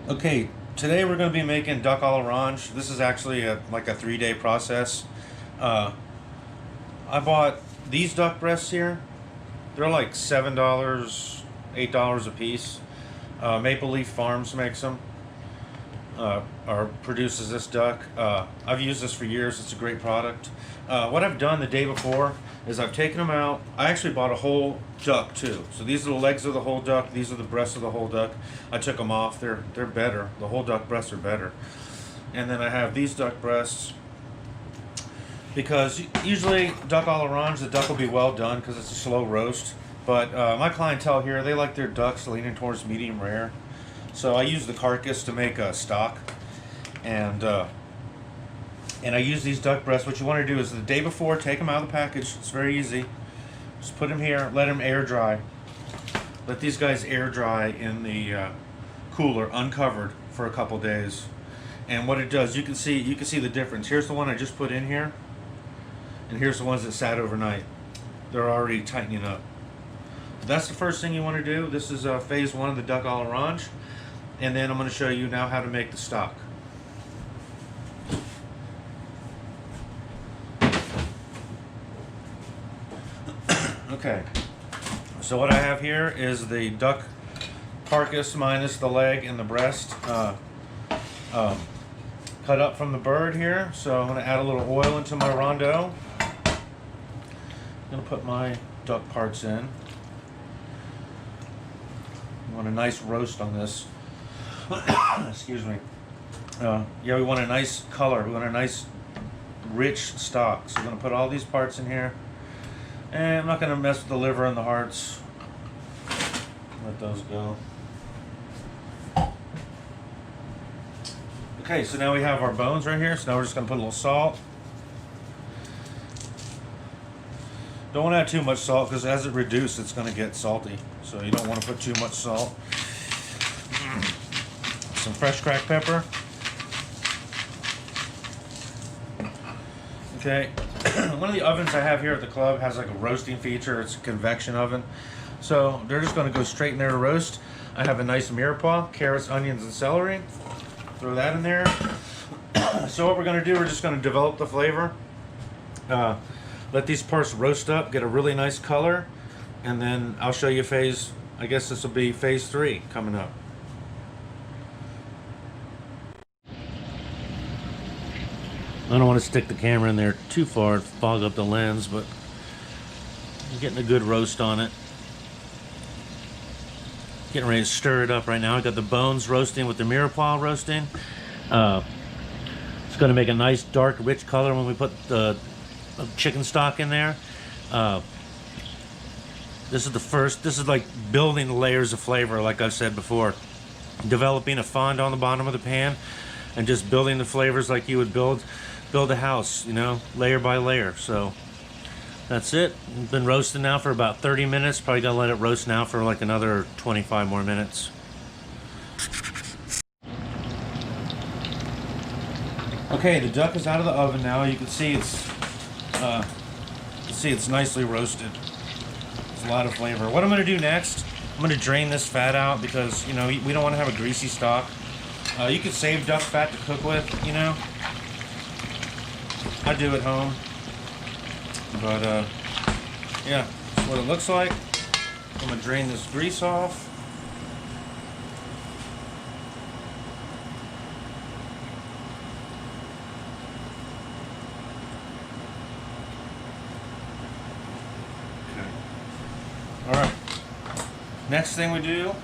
Okay, today we're going to be making duck à l'orange. This is actually like a 3-day process. Uh, I bought these duck breasts here. They're like $7, $8 a piece. Maple Leaf Farms makes them, or produces this duck. I've used this for years. It's a great product. What I've done the day before is I've taken them out. I actually bought a whole duck too. So these are the legs of the whole duck. These are the breasts of the whole duck. I took them off. They're better. The whole duck breasts are better. And then I have these duck breasts because usually duck à l'orange, the duck will be well done because it's a slow roast. But my clientele here, they like their ducks leaning towards medium rare. So I use the carcass to make a stock, and I use these duck breasts. What you want to do is the day before, take them out of the package. It's very easy. Just put them here, let them air dry. Let these guys air dry in the cooler, uncovered, for a couple days. And what it does, you can see the difference. Here's the one I just put in here, and here's the ones that sat overnight. They're already tightening up. That's the first thing you want to do. This is phase one of the duck à l'orange. And then I'm going to show you now how to make the stock. Okay, so what I have here is the duck carcass minus the leg and the breast, cut up from the bird here. So I'm going to add a little oil into my rondo. I'm going to put my duck parts in. I want a nice roast on this. Excuse me. Yeah, we want a nice color. We want a nice rich stock. So we're going to put all these parts in here. And I'm not going to mess with the liver and the hearts. Let those go. Okay, so now we have our bones right here. So now we're just going to put a little salt. Don't want to add too much salt because as it reduces, it's going to get salty. So you don't want to put too much salt. Some fresh cracked pepper. Okay. One of the ovens I have here at the club has like a roasting feature. It's a convection oven. So they're just going to go straight in there to roast. I have a nice mirepoix, carrots, onions, and celery. Throw that in there. So what we're going to do, we're just going to develop the flavor. Let these parts roast up, get a really nice color, and then I'll show you phase, I guess this will be phase 3 coming up. I don't want to stick the camera in there too far, fog up the lens, but I'm getting a good roast on it. Getting ready to stir it up right now. I got the bones roasting with the mirepoix roasting. It's going to make a nice dark rich color when we put the chicken stock in there. This is like building the layers of flavor, like I've said before. Developing a fond on the bottom of the pan and just building the flavors like you would build a house, you know, layer by layer. So that's it. It's been roasting now for about 30 minutes. Probably gonna let it roast now for like another 25 more minutes. Okay, the duck is out of the oven now. You can see it's nicely roasted. There's a lot of flavor. What I'm going to do next, I'm going to drain this fat out because, you know, we don't want to have a greasy stock. You could save duck fat to cook with, you know. I do at home. But, yeah, that's what it looks like. I'm going to drain this grease off. All right. Next thing we do,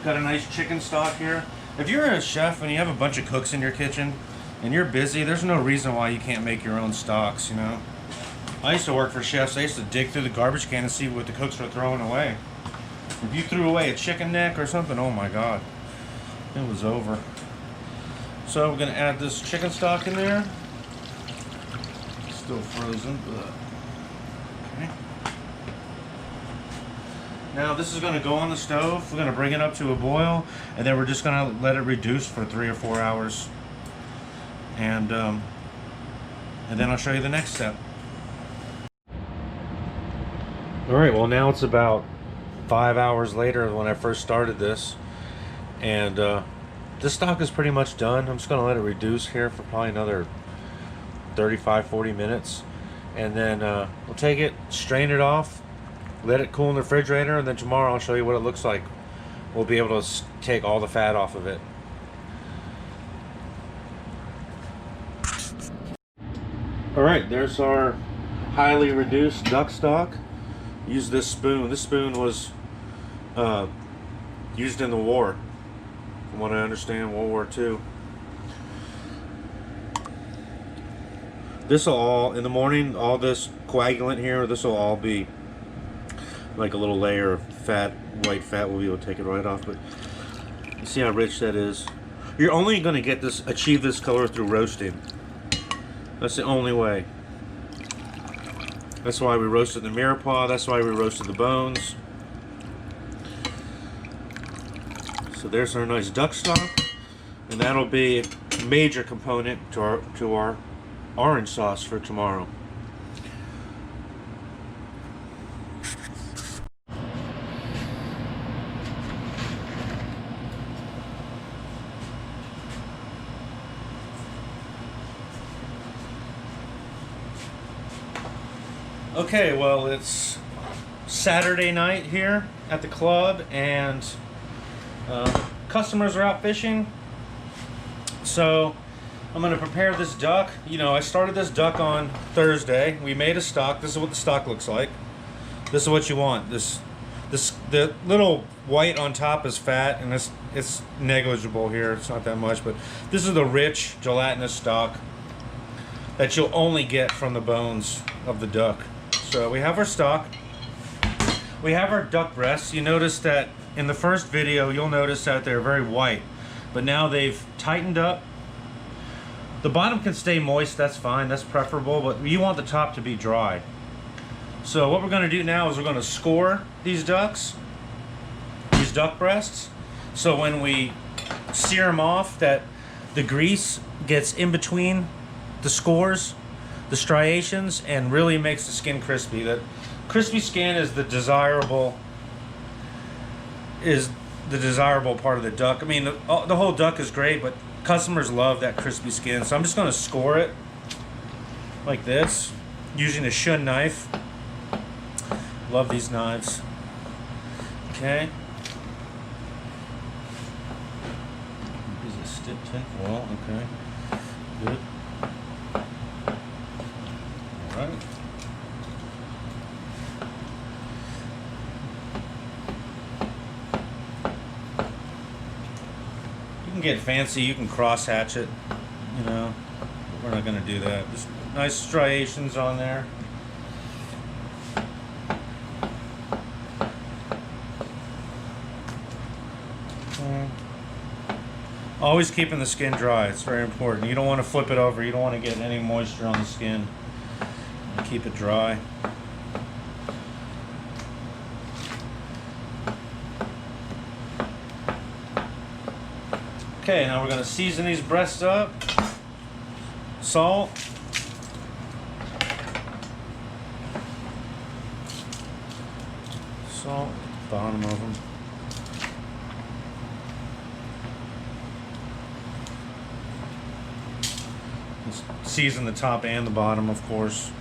got a nice chicken stock here. If you're a chef and you have a bunch of cooks in your kitchen and you're busy, there's no reason why you can't make your own stocks, you know. I used to work for chefs. I used to dig through the garbage can and see what the cooks were throwing away. If you threw away a chicken neck or something, oh my God, it was over. So we're gonna add this chicken stock in there. Still frozen, but okay. Now this is going to go on the stove. We're going to bring it up to a boil, and then we're just going to let it reduce for 3 or 4 hours, and then I'll show you the next step. All right, well now it's about 5 hours later when I first started this, and this stock is pretty much done. I'm just going to let it reduce here for probably another 35-40 minutes, and then we'll take it, strain it off, let it cool in the refrigerator, and then tomorrow I'll show you what it looks like. We'll be able to take all the fat off of it. All right, there's our highly reduced duck stock. Use this spoon. This spoon was used in the war, from what I understand, World War II. This will all, in the morning, all this coagulant here, this will all be like a little layer of fat, white fat. We'll be able to take it right off, but you see how rich that is. You're only going to get this, achieve this color through roasting. That's the only way. That's why we roasted the mirepoix. That's why we roasted the bones. So there's our nice duck stock, and that'll be a major component to our orange sauce for tomorrow. Okay, well, it's Saturday night here at the club, and customers are out fishing. So I'm going to prepare this duck. You know, I started this duck on Thursday. We made a stock. This is what the stock looks like. This is what you want. The little white on top is fat, and it's negligible here. It's not that much, but this is the rich gelatinous stock that you'll only get from the bones of the duck. So we have our stock. We have our duck breasts. You notice that in the first video, you'll notice that they're very white, but now they've tightened up. The bottom can stay moist, that's fine, that's preferable, but you want the top to be dry. So what we're going to do now is we're going to score these ducks, these duck breasts, so when we sear them off, that the grease gets in between the scores, the striations, and really makes the skin crispy. That crispy skin is the desirable part of the duck. I mean, the whole duck is great, but customers love that crispy skin. So I'm just going to score it like this using a Shun knife. Love these knives. Okay. Is it stick tape? Well, okay. Good. All right. You can get fancy. You can cross hatch it. You know, we're not going to do that. Just nice striations on there. Always keeping the skin dry. It's very important. You don't want to flip it over. You don't want to get any moisture on the skin. Keep it dry. Okay, now we're going to season these breasts up. Salt. Salt, bottom of them. Season the top and the bottom, of course.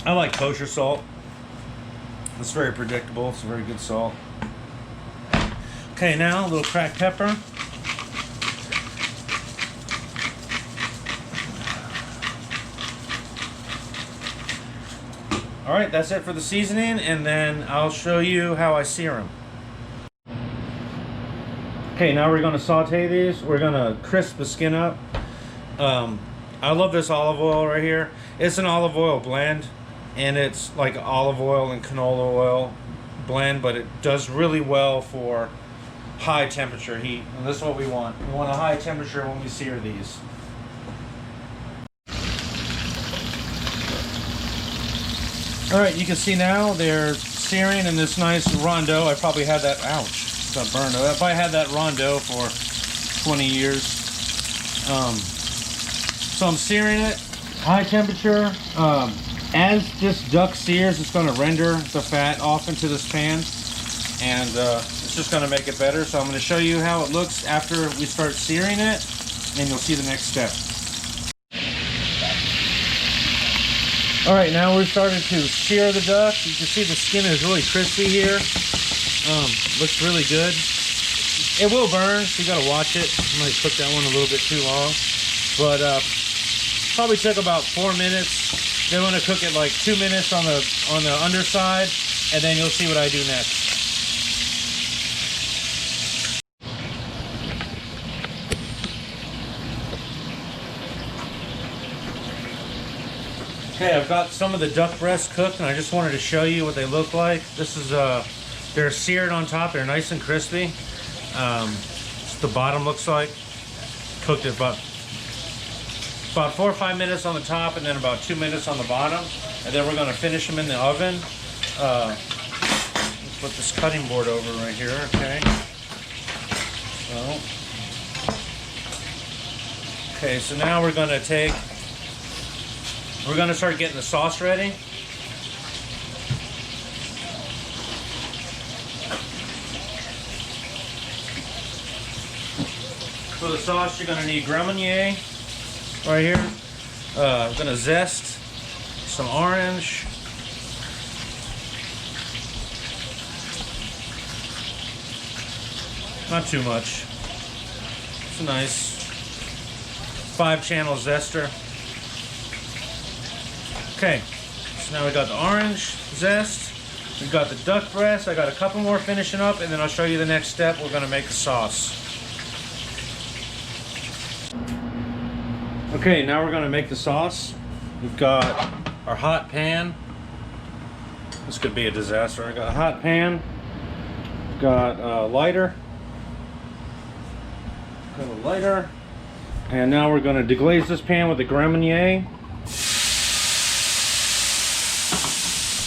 I like kosher salt. It's very predictable. It's a very good salt. Okay, now a little cracked pepper. All right, that's it for the seasoning, and then I'll show you how I sear them. Okay, now we're going to saute these. We're going to crisp the skin up. I love this olive oil right here. It's an olive oil blend, and it's like olive oil and canola oil blend, but it does really well for high temperature heat, and this is what we want. We want a high temperature when we sear these. All right, you can see now they're searing in this nice rondeau. I probably had that, ouch, got burned. I probably had that rondeau for 20 years. So I'm searing it, high temperature. As this duck sears, it's going to render the fat off into this pan, and it's just going to make it better. So I'm going to show you how it looks after we start searing it, and you'll see the next step. All right, now we're starting to sear the duck. You can see the skin is really crispy here. Looks really good. It will burn, so you gotta watch it. I might cook that one a little bit too long. But probably took about 4 minutes. Then I'm gonna cook it like 2 minutes on the underside, and then you'll see what I do next. Okay, I've got some of the duck breasts cooked, and I just wanted to show you what they look like. This is they're seared on top. They're nice and crispy. The bottom looks like. Cooked it about 4 or 5 minutes on the top, and then about 2 minutes on the bottom. And then we're going to finish them in the oven. Let's put this cutting board over right here. Okay. So now we're going to start getting the sauce ready. For the sauce, you're going to need Grand Marnier right here. I'm going to zest some orange. Not too much. It's a nice 5-channel zester. Okay, so now we got the orange zest. We've got the duck breast. I got a couple more finishing up, and then I'll show you the next step. We're going to make the sauce. Okay, now we're going to make the sauce. We've got our hot pan. This could be a disaster. I got a hot pan. We've got a lighter. Got a lighter. And now we're going to deglaze this pan with the Grand Marnier.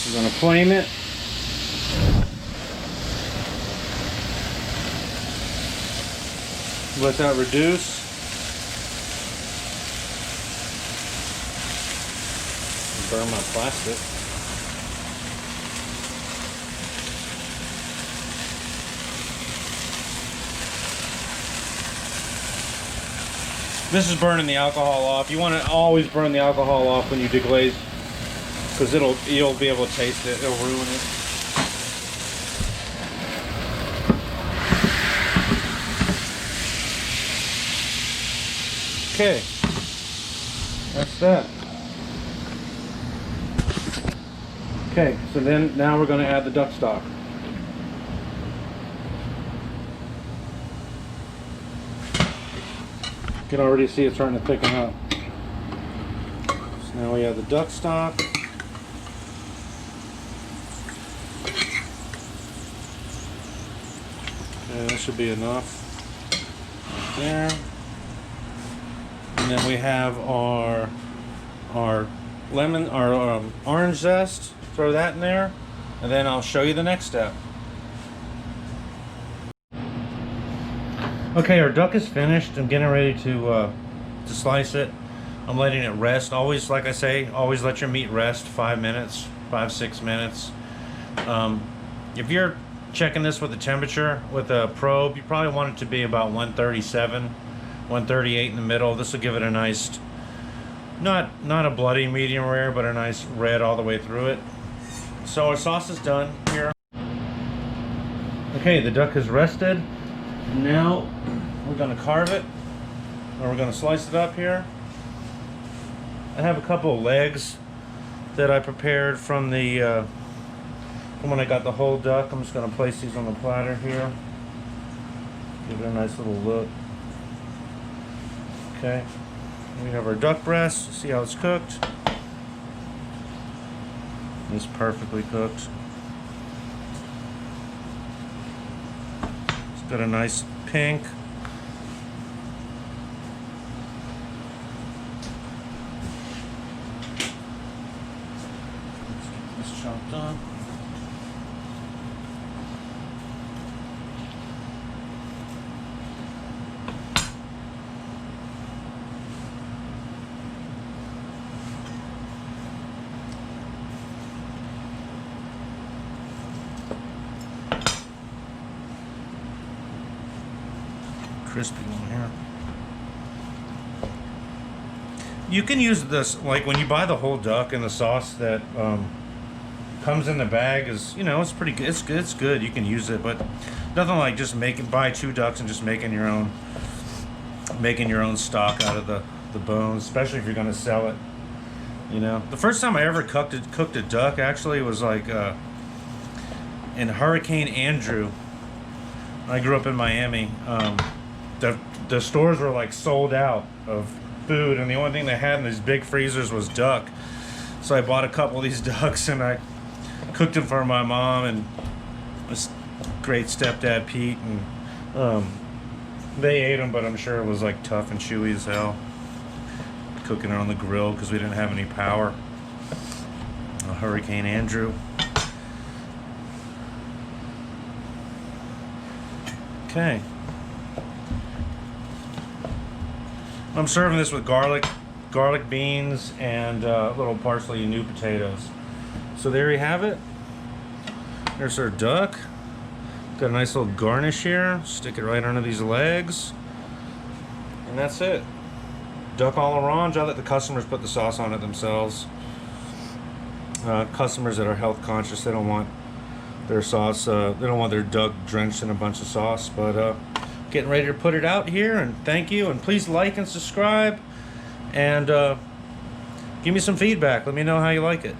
We're going to flame it. Let that reduce. Burn my plastic. This is burning the alcohol off. You want to always burn the alcohol off when you deglaze, because you'll be able to taste it. It'll ruin it. Okay, that's that. Okay, so then now we're going to add the duck stock. You can already see it's starting to thicken up. So now we add the duck stock. Okay, that should be enough. Right there. And then we have our orange zest. Throw that in there, and then I'll show you the next step. Okay, our duck is finished. I'm getting ready to slice it. I'm letting it rest. Always, like I say, always let your meat rest 5 minutes, 5-6 minutes. If you're checking this with the temperature with a probe, you probably want it to be about 137, 138 in the middle. This will give it a nice, not a bloody medium rare, but a nice red all the way through it. So our sauce is done here. Okay, the duck is rested. And now we're going to carve it, or we're going to slice it up here. I have a couple of legs that I prepared from when I got the whole duck. I'm just going to place these on the platter here. Give it a nice little look. Okay, we have our duck breast. See how it's cooked. It's perfectly cooked. It's got a nice pink. Let's get this chopped up. crispy one here. You can use this, like when you buy the whole duck, and the sauce that comes in the bag is, you know, it's pretty good. It's good. It's good. You can use it, but nothing like just buy 2 ducks and just making your own stock out of the bones, especially if you're going to sell it. You know, the first time I ever cooked a duck actually was like in Hurricane Andrew. I grew up in Miami. The stores were like sold out of food, and the only thing they had in these big freezers was duck. So I bought a couple of these ducks and I cooked them for my mom and this great stepdad Pete, and they ate them, but I'm sure it was like tough and chewy as hell cooking it on the grill because we didn't have any power. Hurricane Andrew. Okay. I'm serving this with garlic beans, and little parsley and new potatoes. So there you have it. There's our duck. Got a nice little garnish here. Stick it right under these legs. And that's it. Duck à l'orange. I let the customers put the sauce on it themselves. Customers that are health conscious, they don't want their sauce, they don't want their duck drenched in a bunch of sauce. But getting ready to put it out here, and thank you, and please like and subscribe, and give me some feedback. Let me know how you like it.